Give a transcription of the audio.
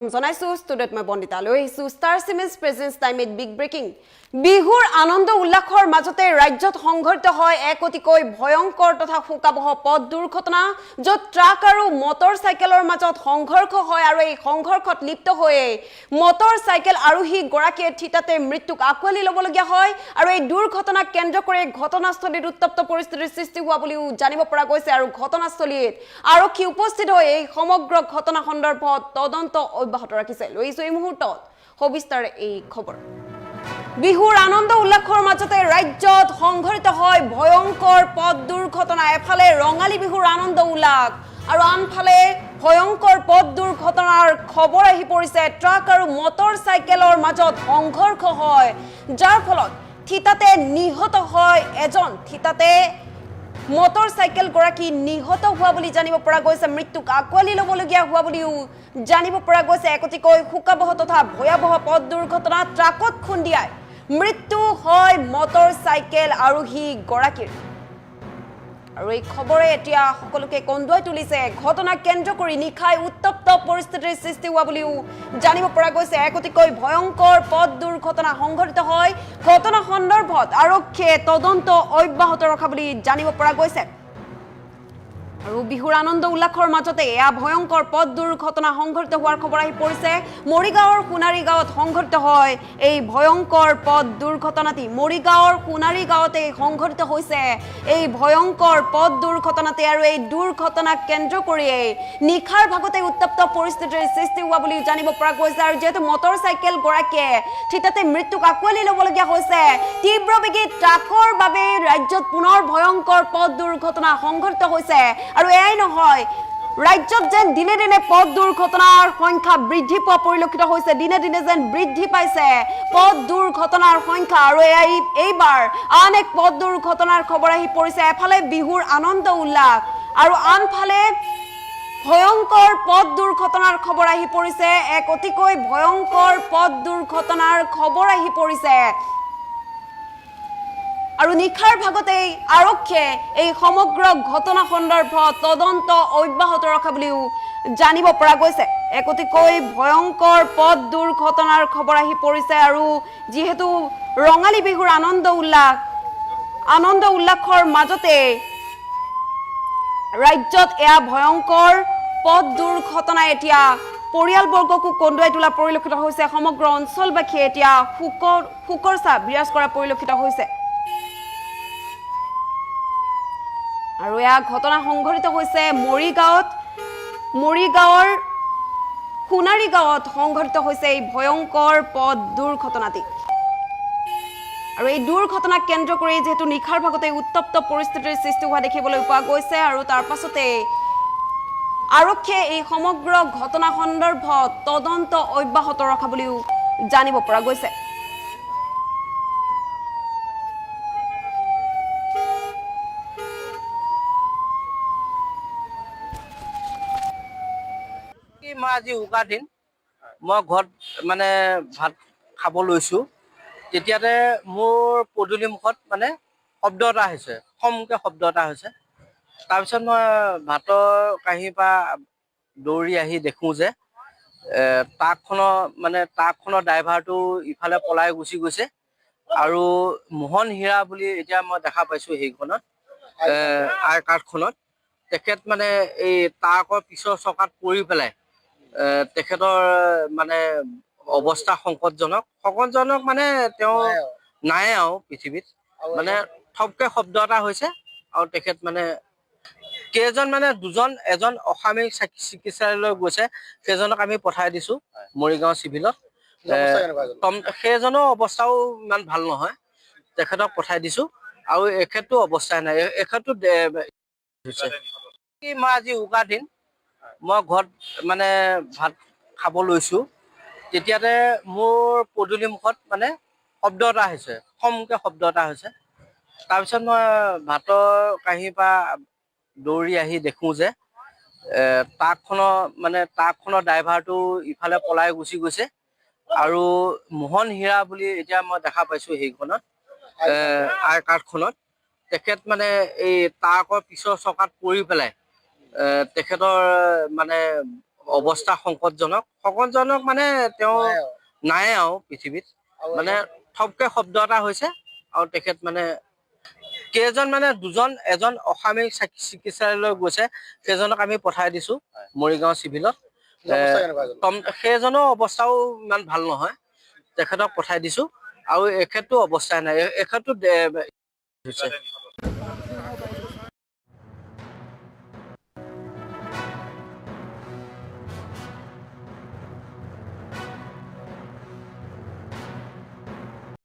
জনাইছো ষ্টুডিঅ'ত মই বন্দিতা লৈ আহিছো star cements presence time at big breaking বিহুৰ আনন্দ উল্লাসৰ মাজতে ৰাজ্যত সংঘটিত হয় এক অতিকৈ ভয়ংকৰ তথা শোকাবহ পথ দুৰ্ঘটনা য'ত ট্ৰাক আৰু মটৰ চাইকেলৰ মাজত সংঘৰ্ষ হয় আৰু এই সংঘৰ্ষত লিপ্ত হৈ মটৰ চাইকেল আৰোহী গৰাকীয়ে থিতাতে মৃত্যুক আঁকোৱালি ল'বলগীয়া হয় আৰু এই দুৰ্ঘটনাক কেন্দ্ৰ কৰি ঘটনাস্থলীত উত্তপ্ত পৰিস্থিতিৰ সৃষ্টি হোৱা বুলিও জানিব পৰা গৈছে আৰু ঘটনাস্থলীত আৰক্ষী উপস্থিত হৈ এই সমগ্ৰ ঘটনা সন্দৰ্ভত তদন্ত অব্যাহত ৰাখিছে লৈছো এই মুহূৰ্তত সবিস্তাৰ এই খবৰ বিহুৰ আনন্দ উল্লাসৰ মাজতে ৰাজ্যত সংঘটিত হয় ভয়ংকৰ পথ দুৰ্ঘটনা এফালে ৰঙালী বিহুৰ আনন্দ উল্লাস আৰু আনফালে ভয়ংকৰ পথ দুৰ্ঘটনাৰ খবৰ আহি পৰিছে ট্ৰাক আৰু মটৰ চাইকেলৰ মাজত সংঘৰ্ষ হয় যাৰ ফলত থিতাতে নিহত হয় এজন থিতাতে মটৰ চাইকেল গৰাকী নিহত হোৱা বুলি জানিব পৰা গৈছে মৃত্যুক আঁকোৱালি ল'বলগীয়া হোৱা বুলিও জানিব পৰা গৈছে একতিকৈ শোকাবহ তথা ভয়াবহ পথ দুৰ্ঘটনা ট্ৰাকত খুন্দিয়াই মৃত্যু হয় মটৰ চাইকেল আৰোহী গৰাকীৰ আৰু এই খবৰে এতিয়া সকলোকে কন্দুৱাই তুলিছে ঘটনাক কেন্দ্ৰ কৰি নিশাই উত্তপ্ত পৰিস্থিতিৰ সৃষ্টি হোৱা বুলিও জানিব পৰা গৈছে একতিকৈ ভয়ংকৰ পথ দুৰ্ঘটনা সংঘটিত হয় ঘটনা সন্দৰ্ভত আৰক্ষীয়ে তদন্ত অব্যাহত ৰখা বুলি জানিব পৰা গৈছে আৰু বিহুৰ আনন্দ উল্লাসৰ মাজতে এয়া ভয়ংকৰ পথ দুৰ্ঘটনা সংঘটিত হোৱাৰ খবৰ আহি পৰিছে মৰিগাঁৱৰ সোণাৰী গাঁৱত সংঘটিত হয় এই ভয়ংকৰ পথ দুৰ্ঘটনাটি মৰিগাঁৱৰ সোণাৰী গাঁৱতে সংঘটিত হৈছে এই ভয়ংকৰ পথ দুৰ্ঘটনাটি আৰু এই দুৰ্ঘটনাক কেন্দ্ৰ কৰিয়ে নিশাৰ ভাগতে উত্তপ্ত পৰিস্থিতিৰ সৃষ্টি হোৱা বুলি জানিব পৰা গৈছে আৰু যেহেতু মটৰ চাইকেল গৰাকীয়ে থিতাতে মৃত্যুক আঁকোৱালি ল'বলগীয়া হৈছে তীব্ৰবেগী ট্ৰাকৰ বাবে ৰাজ্যত পুনৰ ভয়ংকৰ পথ দুৰ্ঘটনা সংঘটিত হৈছে আৰু এয়াই নহয় ৰাজ্যত যেন দিনে দিনে পথ দুৰ্ঘটনাৰ সংখ্যা বৃদ্ধি পোৱা পৰিলক্ষিত হৈছে দিনে দিনে যেন বৃদ্ধি পাইছে পথ দুৰ্ঘটনাৰ সংখ্যা আৰু এইবাৰ আন এক পথ দুৰ্ঘটনাৰ খবৰ আহি পৰিছে এফালে বিহুৰ আনন্দ উল্লাস আৰু আনফালে ভয়ংকৰ পথ দুৰ্ঘটনাৰ খবৰ আহি পৰিছে এক অতিকৈ ভয়ংকৰ পথ দুৰ্ঘটনাৰ খবৰ আহি পৰিছে আৰু নিশাৰ ভাগতেই আৰক্ষীয়ে এই সমগ্ৰ ঘটনা সন্দৰ্ভত তদন্ত অব্যাহত ৰখা বুলিও জানিব পৰা গৈছে এক অতিকৈ ভয়ংকৰ পথ দুৰ্ঘটনাৰ খবৰ আহি পৰিছে আৰু যিহেতু ৰঙালী বিহুৰ আনন্দ উল্লাসৰ মাজতে ৰাজ্যত এয়া ভয়ংকৰ পথ দুৰ্ঘটনা এতিয়া পৰিয়ালবৰ্গকো কন্দুৱাই তোলা পৰিলক্ষিত হৈছে সমগ্ৰ অঞ্চলবাসীয়ে এতিয়া শোকৰ ছাঁ বিৰাজ কৰা পৰিলক্ষিত হৈছে আৰু এয়া ঘটনা সংঘটিত হৈছে মৰিগাঁৱৰ সোণাৰী গাঁৱত সংঘটিত হৈছে এই ভয়ংকৰ পথ দুৰ্ঘটনাটি আৰু এই দুৰ্ঘটনাক কেন্দ্ৰ কৰি যেহেতু নিশাৰ ভাগতে উত্তপ্ত পৰিস্থিতিৰ সৃষ্টি হোৱা দেখিবলৈ পোৱা গৈছে আৰু তাৰ পাছতে আৰক্ষীয়ে এই সমগ্ৰ ঘটনা সন্দৰ্ভত তদন্ত অব্যাহত ৰখা বুলিও জানিব পৰা গৈছে মই আজি উকা দিন মই ঘৰত মানে ভাত খাব লৈছোঁ তেতিয়াতে মোৰ পদূলি মুখত মানে শব্দ এটা হৈছে খমকৈ শব্দ এটা হৈছে তাৰপিছত মই ভাতৰ কাঁহীৰ পৰা দৌৰি আহি দেখোঁ যে ট্ৰাকখনৰ ড্ৰাইভাৰটো ইফালে পলাই গুচি গৈছে আৰু মোহন হীৰা বুলি এতিয়া মই দেখা পাইছোঁ সেইখনত আই কাৰ্ডখনত তেখেত মানে এই ট্ৰাকৰ পিছৰ চকাত পৰি পেলাই তেখেতৰ মানে অৱস্থা সংকটজনক মানে তেওঁ নাই আৰু পৃথিৱীত মানে ঠপকৈ শব্দ এটা হৈছে আৰু তেখেত মানে কেইজন মানে এজন অসামৰিক চিকিৎসালয়লৈ গৈছে সেইজনক আমি পঠাই দিছোঁ মৰিগাঁও চিভিলত সেইজনৰ অৱস্থাও ইমান ভাল নহয় তেখেতক পঠাই দিছোঁ আৰু এখেতটো অৱস্থাই নাই এখেতটো মই আজি উকা দিন মই ঘৰত মানে ভাত খাব লৈছোঁ তেতিয়াতে মোৰ পদূলি মুখত মানে শব্দ এটা হৈছে খমকৈ শব্দ এটা হৈছে তাৰপিছত মই ভাতৰ কাঁহীৰ পৰা দৌৰি আহি দেখোঁ যে ট্ৰাকখনৰ ড্ৰাইভাৰটো ইফালে পলাই গুচি গৈছে আৰু মোহন হীৰা বুলি এতিয়া মই দেখা পাইছোঁ সেইখনত আই কাৰ্ডখনত তেখেত মানে এই ট্ৰাকৰ পিছৰ চকাত পৰি পেলাই তেখেতৰ মানে অৱস্থা সংকটজনক মানে তেওঁ নাই আৰু পৃথিৱীত মানে ঠপকে শব্দ এটা হৈছে আৰু তেখেত মানে কেইজন মানে এজন অসামৰিক চিকিৎসালয়লৈ গৈছে সেইজনক আমি পঠাই দিছো মৰিগাঁও চিভিলত সেইজনৰ অৱস্থাও ইমান ভাল নহয় তেখেতক পঠাই দিছো আৰু এখেতো অৱস্থাই নাই এখেতো